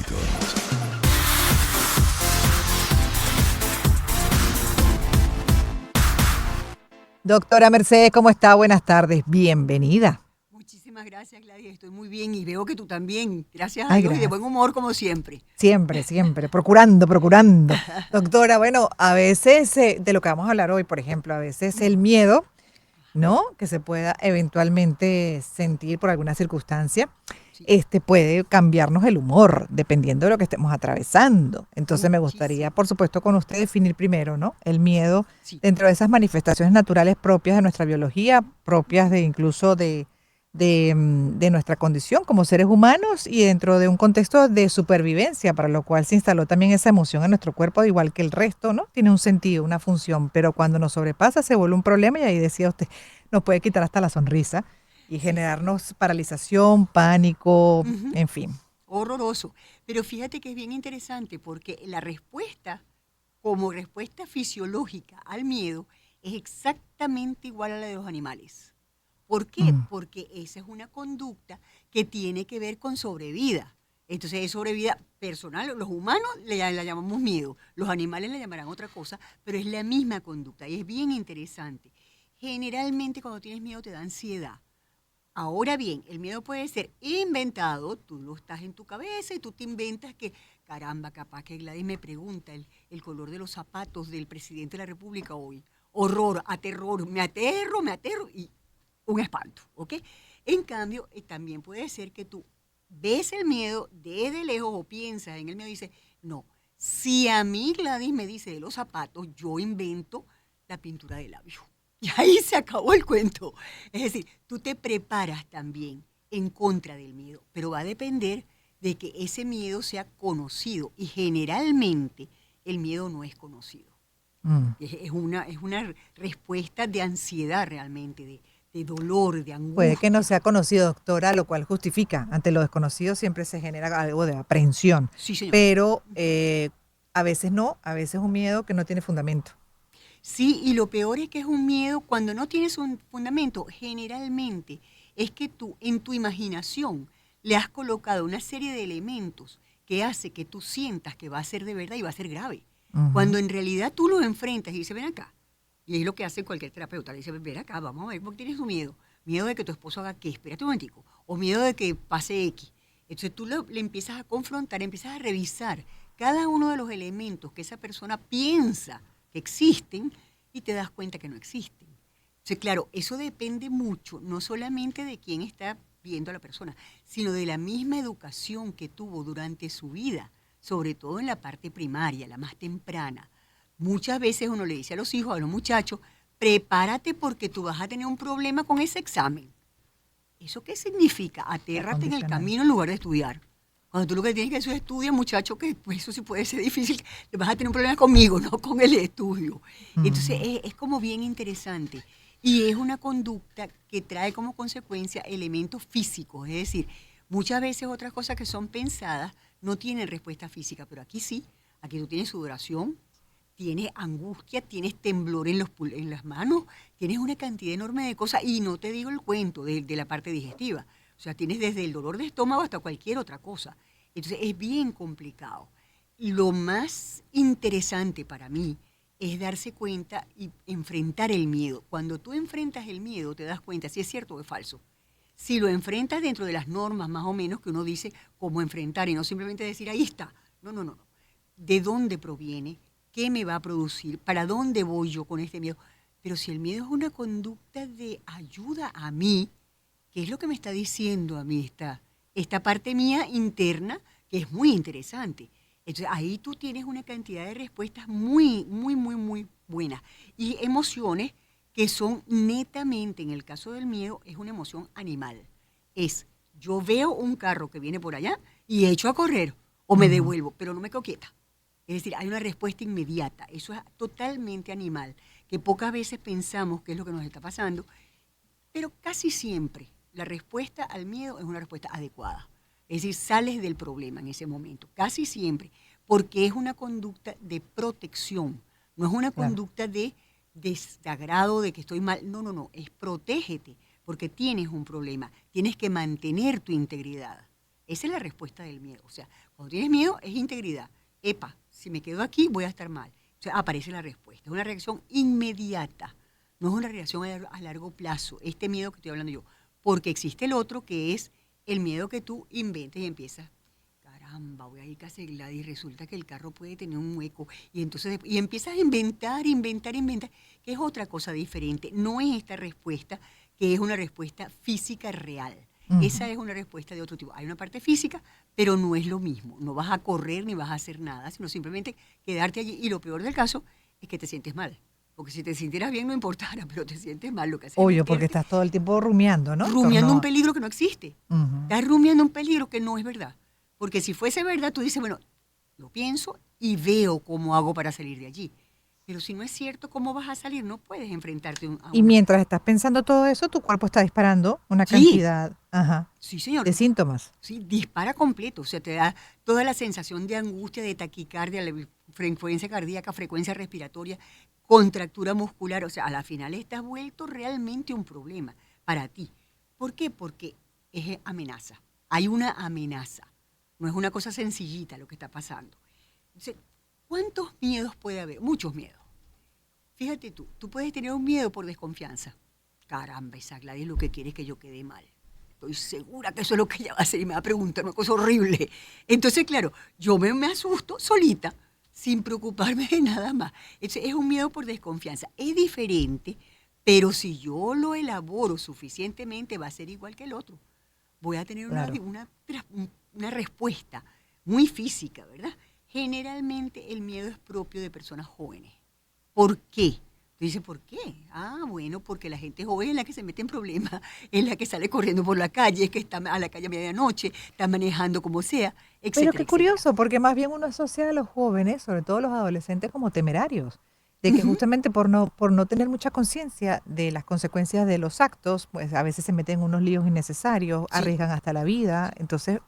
éxitos. Doctora Mercedes, ¿cómo está? Buenas tardes, bienvenida. Muchísimas gracias, Gladys. Estoy muy bien y veo que tú también. Gracias a Ay, Dios y de gracias. buen humor como siempre. Siempre, siempre, procurando. Doctora, bueno, a veces, de lo que vamos a hablar hoy, por ejemplo, a veces el miedo, ¿no? Que se pueda eventualmente sentir por alguna circunstancia, Sí, puede cambiarnos el humor, dependiendo de lo que estemos atravesando. Entonces me gustaría, muchísimo. por supuesto, con usted definir primero, ¿no? El miedo Sí, dentro de esas manifestaciones naturales propias de nuestra biología, propias de incluso de nuestra condición como seres humanos y dentro de un contexto de supervivencia, para lo cual se instaló también esa emoción en nuestro cuerpo, igual que el resto, ¿no? Tiene un sentido, una función, pero cuando nos sobrepasa se vuelve un problema y ahí decía usted, nos puede quitar hasta la sonrisa y sí, sí. generarnos paralización, pánico, Ujú. en fin. Horroroso. Pero fíjate que es bien interesante porque la respuesta, como respuesta fisiológica al miedo, es exactamente igual a la de los animales. ¿Por qué? Mm, Porque esa es una conducta que tiene que ver con sobrevida. Entonces es sobrevida personal. Los humanos la llamamos miedo, los animales le llamarán otra cosa, pero es la misma conducta y es bien interesante. Generalmente cuando tienes miedo te da ansiedad. Ahora bien, el miedo puede ser inventado, tú lo estás en tu cabeza y tú te inventas que, caramba, capaz que Gladys me pregunta el color de los zapatos del presidente de la República hoy. Horror, aterror, me aterro y un espanto, ¿ok? En cambio, también puede ser que tú ves el miedo desde lejos o piensas en el miedo y dices, no, si a mí Gladys me dice de los zapatos, yo invento la pintura de labios. Y ahí se acabó el cuento. Es decir, tú te preparas también en contra del miedo, pero va a depender de que ese miedo sea conocido y generalmente el miedo no es conocido. mm. Es una respuesta de ansiedad realmente, de dolor, de Puede que no angustia. sea conocido, doctora, lo cual justifica. Ante lo desconocido siempre se genera algo de aprehensión, Sí, señor. pero a veces no, a veces un miedo que no tiene fundamento. Sí, y lo peor es que es un miedo cuando no tienes un fundamento, generalmente es que tú en tu imaginación le has colocado una serie de elementos que hace que tú sientas que va a ser de verdad y va a ser grave. Ujú. Cuando en realidad tú lo enfrentas y dices, ven acá. Y es lo que hace cualquier terapeuta, le dice, ven acá, vamos a ver por qué tienes un miedo. Miedo de que tu esposo haga qué, espérate un momentico. O miedo de que pase X. Entonces tú le empiezas a confrontar, empiezas a revisar cada uno de los elementos que esa persona piensa que existen y te das cuenta que no existen. Entonces, claro, eso depende mucho, no solamente de quién está viendo a la persona, sino de la misma educación que tuvo durante su vida, sobre todo en la parte primaria, la más temprana. Muchas veces uno le dice a los hijos, a los muchachos, prepárate porque tú vas a tener un problema con ese examen. ¿Eso qué significa? La Atérrate en el condicional. camino en lugar de estudiar. Cuando tú lo que tienes que hacer es estudiar, muchacho, que pues eso sí puede ser difícil, vas a tener un problema conmigo, no con el estudio. Entonces Ujú. es como bien interesante. Y es una conducta que trae como consecuencia elementos físicos, es decir, muchas veces otras cosas que son pensadas no tienen respuesta física, pero aquí sí, aquí tú tienes sudoración, tienes angustia, tienes temblor en las manos, tienes una cantidad enorme de cosas y no te digo el cuento de la parte digestiva. O sea, tienes desde el dolor de estómago hasta cualquier otra cosa. Entonces es bien complicado. Lo más interesante para mí es darse cuenta y enfrentar el miedo. Cuando tú enfrentas el miedo te das cuenta si es cierto o es falso. Si lo enfrentas dentro de las normas más o menos que uno dice cómo enfrentar y no simplemente decir ahí está. No, no, no, no. ¿De dónde proviene? ¿Qué me va a producir? ¿Para dónde voy yo con este miedo? Pero si el miedo es una conducta de ayuda a mí, ¿qué es lo que me está diciendo a mí esta parte mía interna que es muy interesante? Entonces ahí tú tienes una cantidad de respuestas muy, muy, muy, muy buenas. Y emociones que son netamente, en el caso del miedo, es una emoción animal. Es, yo veo un carro que viene por allá y echo a correr o me Ujú. devuelvo, pero no me coquieta. Es decir, hay una respuesta inmediata. Eso es totalmente animal, que pocas veces pensamos qué es lo que nos está pasando, pero casi siempre la respuesta al miedo es una respuesta adecuada. Es decir, sales del problema en ese momento, casi siempre, porque es una conducta de protección, no es una Claro. conducta de desagrado, de que estoy mal, no, no, no, es protégete, porque tienes un problema, tienes que mantener tu integridad. Esa es la respuesta del miedo. O sea, Cuando tienes miedo es integridad. Epa, si me quedo aquí voy a estar mal. O sea, aparece la respuesta. Es una reacción inmediata. No es una reacción a largo plazo. Este miedo que estoy hablando yo. Porque existe el otro que es el miedo que tú inventes y empiezas. Caramba, voy a ir a arreglar y resulta que el carro puede tener un hueco. Y entonces y empiezas a inventar, que es otra cosa diferente. No es esta respuesta, que es una respuesta física real. Esa es una respuesta de otro tipo. Hay una parte física, pero no es lo mismo. No vas a correr ni vas a hacer nada, sino simplemente quedarte allí. Y lo peor del caso es que te sientes mal. Porque si te sintieras bien no importara, pero te sientes mal. Lo que haces es Obvio, porque meterte estás todo el tiempo rumiando, ¿no? rumiando un peligro que no existe. Ujú. Estás rumiando un peligro que no es verdad. Porque si fuese verdad, tú dices, bueno, lo pienso y veo cómo hago para salir de allí. Pero si no es cierto, ¿cómo vas a salir? No puedes enfrentarte a Y una... mientras estás pensando todo eso, tu cuerpo está disparando una Sí, cantidad, ajá, sí, señor. de síntomas. Sí, dispara completo. O sea, te da toda la sensación de angustia, de taquicardia, la frecuencia cardíaca, frecuencia respiratoria, contractura muscular. O sea, a la final estás vuelto realmente un problema para ti. ¿Por qué? Porque es amenaza. Hay una amenaza. No es una cosa sencillita lo que está pasando. Entonces, ¿cuántos miedos puede haber? Muchos miedos. Fíjate tú puedes tener un miedo por desconfianza. Caramba, esa Gladys lo que quiere es que yo quede mal. Estoy segura que eso es lo que ella va a hacer y me va a preguntar una cosa horrible. Entonces, claro, yo me asusto solita, sin preocuparme de nada más. Es un miedo por desconfianza. Es diferente, pero si yo lo elaboro suficientemente, va a ser igual que el otro. Voy a tener Claro. una respuesta muy física, ¿verdad? Generalmente el miedo es propio de personas jóvenes. ¿Por qué? Tú dices, ¿por qué? Ah, bueno, porque la gente joven es la que se mete en problemas, es la que sale corriendo por la calle, es que está a la calle a medianoche, está manejando como sea, Pero etcétera, qué etcétera. curioso, porque más bien uno asocia a los jóvenes, sobre todo los adolescentes, como temerarios, de que Ujú. justamente por no tener mucha conciencia de las consecuencias de los actos, pues a veces se meten en unos líos innecesarios, Sí, arriesgan hasta la vida. Entonces,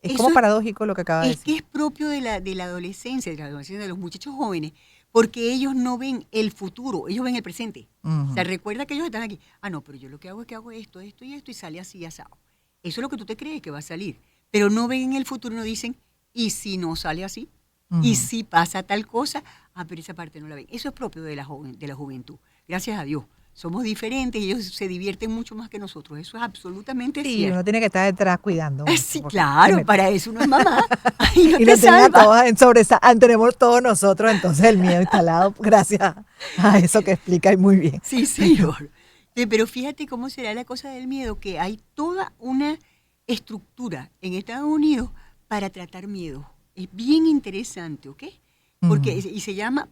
es como eso paradójico lo que acaba de es decir. que es propio de la adolescencia, de los muchachos jóvenes, porque ellos no ven el futuro, ellos ven el presente. O sea, Ujú, recuerda que ellos están aquí. Ah, no, pero yo lo que hago es que hago esto, esto y esto, y sale así asado. Eso es lo que tú te crees que va a salir. Pero no ven el futuro y no dicen, ¿y si no sale así? ¿Y ujú. si pasa tal cosa? Ah, pero esa parte no la ven. Eso es propio de la juventud. Gracias a Dios. Somos diferentes y ellos se divierten mucho más que nosotros. Eso es absolutamente Sí, uno cierto. tiene que estar detrás cuidando mucho, Sí, porque se claro, meten. para eso uno es mamá. Ahí no Y te nos tienen a salva. todos tenemos todos nosotros, entonces el miedo instalado, gracias a eso que explica y muy bien. Sí, Pero, señor. Pero fíjate cómo será la cosa del miedo, que hay toda una estructura en Estados Unidos para tratar miedo. Es bien interesante, ¿ok? Porque, ujú, y se llama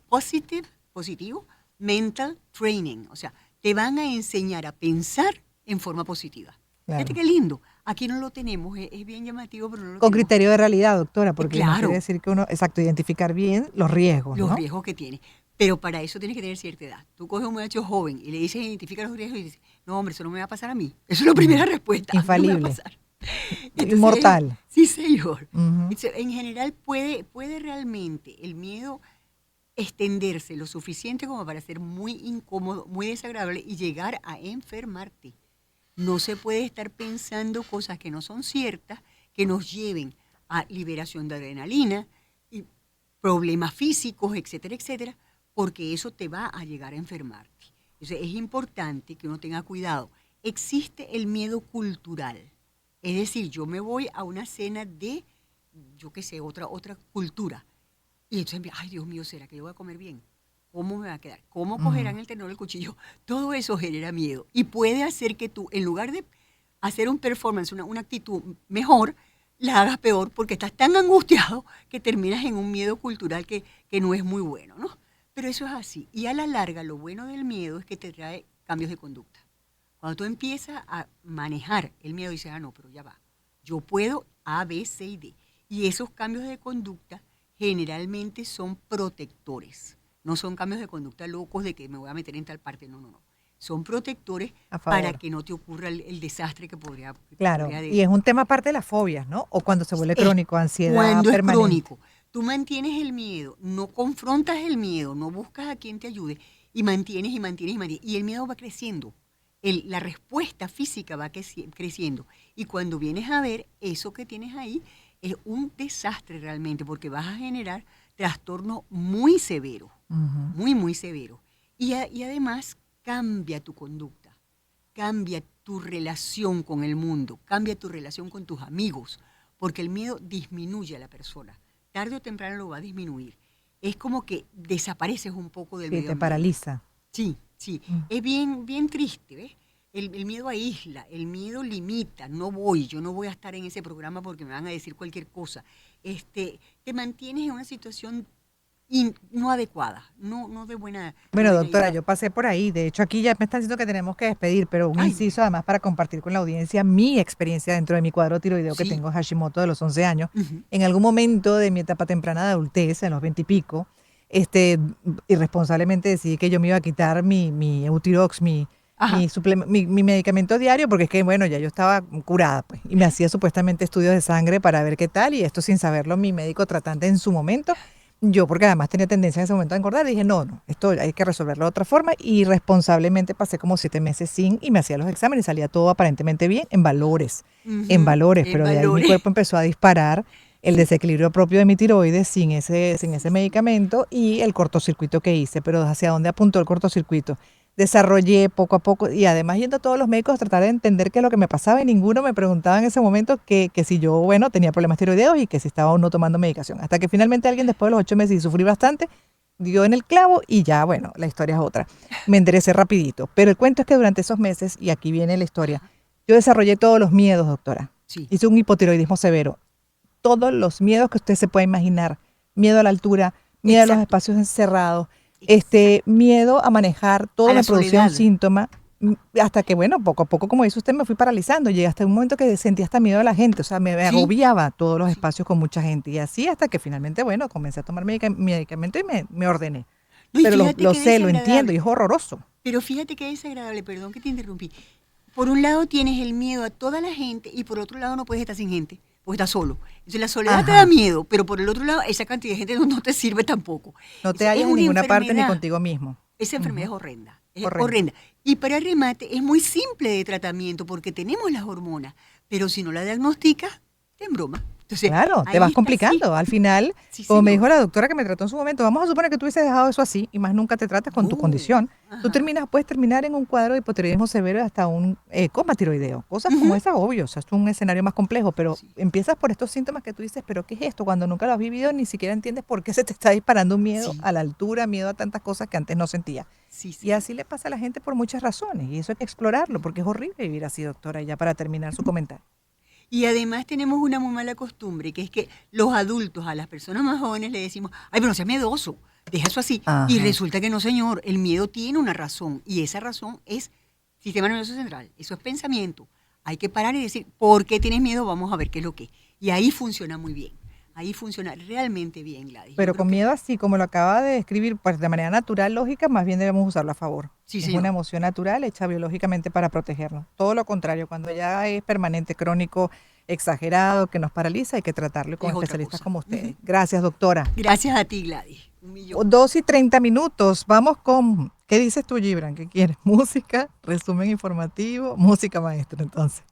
positivo, mental training. O sea, te van a enseñar a pensar en forma positiva. Fíjate claro. qué lindo. Aquí no lo tenemos, es bien llamativo, pero no lo Con tenemos. criterio de realidad, doctora, porque no quiere Claro, decir que uno, exacto, identificar bien los riesgos, los ¿no? riesgos que tiene. Pero para eso tienes que tener cierta edad. Tú coges a un muchacho joven y le dices, identifica los riesgos y dices, no, hombre, eso no me va a pasar a mí. Eso es la Ujú. primera respuesta, a mí no me va a Infalible, pasar. Entonces, inmortal. sí, señor. Ujú, Entonces, en general puede realmente el miedo extenderse lo suficiente como para ser muy incómodo, muy desagradable y llegar a enfermarte. No se puede estar pensando cosas que no son ciertas, que nos lleven a liberación de adrenalina y problemas físicos, etcétera, etcétera, porque eso te va a llegar a enfermarte. Entonces es importante que uno tenga cuidado. Existe el miedo cultural. Es decir, yo me voy a una cena de, yo qué sé, otra cultura. Y entonces, ay Dios mío, ¿será que yo voy a comer bien? ¿Cómo me va a quedar? ¿Cómo ujú. cogerán el tenedor el cuchillo? Todo eso genera miedo y puede hacer que tú, en lugar de hacer un performance, una actitud mejor, la hagas peor porque estás tan angustiado que terminas en un miedo cultural que no es muy bueno, ¿no? Pero eso es así. Y a la larga, lo bueno del miedo es que te trae cambios de conducta. Cuando tú empiezas a manejar el miedo, dices, ah, no, pero ya va. Yo puedo A, B, C y D. Y esos cambios de conducta generalmente son protectores. No son cambios de conducta locos de que me voy a meter en tal parte. No, no, no. Son protectores A para favor. que no te ocurra el desastre Claro. Y es un tema aparte de las fobias, ¿no? O cuando se vuelve es crónico, ansiedad cuando es permanente. crónico. Tú mantienes el miedo, no confrontas el miedo, no buscas a quien te ayude y mantienes y mantienes y mantienes. Y el miedo va creciendo. La respuesta física va creciendo. Y cuando vienes a ver eso que tienes ahí, es un desastre realmente porque vas a generar trastorno muy severo, muy, muy severo. Y además cambia tu conducta, cambia tu relación con el mundo, cambia tu relación con tus amigos, porque el miedo disminuye a la persona. Tarde o temprano lo va a disminuir. Es como que desapareces un poco del Sí, medio te ambiente. paraliza. Sí, sí. Es bien, bien triste, ¿ves? El miedo aísla, el miedo limita. Yo no voy a estar en ese programa porque me van a decir cualquier cosa. Te mantienes en una situación no adecuada, no de buena, de Bueno, buena doctora, idea. yo pasé por ahí. De hecho, aquí ya me están diciendo que tenemos que despedir, pero un Ay, inciso además para compartir con la audiencia mi experiencia dentro de mi cuadro tiroideo que sí. tengo Hashimoto de los 11 años. Ujú. En algún momento de mi etapa temprana de adultez, en los 20 y pico, irresponsablemente decidí que yo me iba a quitar mi Eutirox, Ajá. mi medicamento diario, porque es que, bueno, ya yo estaba curada, pues, y me hacía supuestamente estudios de sangre para ver qué tal, y esto sin saberlo mi médico tratante en su momento. Yo, porque además tenía tendencia en ese momento a engordar, dije, no, esto hay que resolverlo de otra forma, y responsablemente pasé como 7 meses sin, y me hacía los exámenes, y salía todo aparentemente bien, en Ujú. valores, En pero de ahí mi valores. cuerpo empezó a disparar el Sí, desequilibrio propio de mi tiroides sin ese sí, sí. medicamento y el cortocircuito que hice. Pero ¿hacia dónde apuntó el cortocircuito? Desarrollé poco a poco y además yendo a todos los médicos a tratar de entender qué es lo que me pasaba y ninguno me preguntaba en ese momento que si yo, bueno, tenía problemas tiroideos y que si estaba o no tomando medicación. Hasta que finalmente alguien después de los 8 meses y sufrí bastante, dio en el clavo y ya, bueno, la historia es otra. Me enderecé rapidito. Pero el cuento es que durante esos meses, y aquí viene la historia, Ajá. yo desarrollé todos los miedos, doctora. Sí. Hice un hipotiroidismo severo, todos los miedos que usted se pueda imaginar. Miedo a la altura, miedo a los Exacto. espacios encerrados, Exacto. miedo a manejar, A todo la me producía un soledad. síntoma, hasta que, bueno, poco a poco, como dice usted, me fui paralizando. Llegué hasta un momento que sentía hasta miedo a la gente, o sea, me Sí, agobiaba todos los sí. espacios con mucha gente. Y así hasta que finalmente, bueno, comencé a tomar medicamento y me ordené. No, y Pero fíjate lo qué sé, lo entiendo y desagradable. es horroroso. Pero fíjate qué desagradable, perdón que te interrumpí. Por un lado tienes el miedo a toda la gente y por otro lado no puedes estar sin gente, porque estás solo. Entonces la soledad te da Ajá. miedo, pero por el otro lado esa cantidad de gente no te sirve tampoco. No te Entonces, es hallas en una ninguna parte ni enfermedad, contigo mismo. esa enfermedad Ujú. es horrenda, es Horrendo. horrenda. Y para remate es muy simple de tratamiento porque tenemos las hormonas, pero si no la diagnosticas, te embroma. Entonces Claro, te ahí vas está así, complicando. Al final, sí como me dijo señor. la doctora que me trató en su momento, vamos a suponer que tú hubieses dejado eso así y más nunca te tratas con tu No, condición. Tú ajá. puedes terminar en un cuadro de hipotiroidismo severo y hasta un coma tiroideo. Cosas Ujú. como esas, obvio, o sea, es un escenario más complejo, pero Sí, empiezas por estos síntomas que tú dices, pero ¿qué es esto? Cuando nunca lo has vivido, ni siquiera entiendes por qué se te está disparando un miedo sí, a la altura, miedo a tantas cosas que antes no sentía. sí Y señor. así le pasa a la gente por muchas razones, y eso hay que explorarlo, porque es horrible vivir así, doctora, y ya para terminar su comentario. Y además tenemos una muy mala costumbre, que es que los adultos a las personas más jóvenes le decimos, ay, pero no seas miedoso, deja eso así. Y Ajá. resulta que no, señor, el miedo tiene una razón, y esa razón es sistema nervioso central, eso es pensamiento. Hay que parar y decir, ¿por qué tienes miedo? Vamos a ver qué es lo que es. Y ahí funciona muy bien, ahí funciona realmente bien, Gladys. Yo Pero creo con que miedo así, como lo acaba de describir, pues de manera natural, lógica, más bien debemos usarlo a favor. sí, Es una señor. emoción natural hecha biológicamente para protegernos. Todo lo contrario, cuando ya es permanente, crónico, exagerado, que nos paraliza, hay que tratarlo con Es otra especialistas cosa. como Ujú. ustedes. Gracias, doctora. Gracias a ti, Gladys. Un millón. 2:30. Vamos con, ¿qué dices tú, Gibran? ¿Qué quieres? ¿Música? ¿Resumen informativo? Música, maestro, entonces.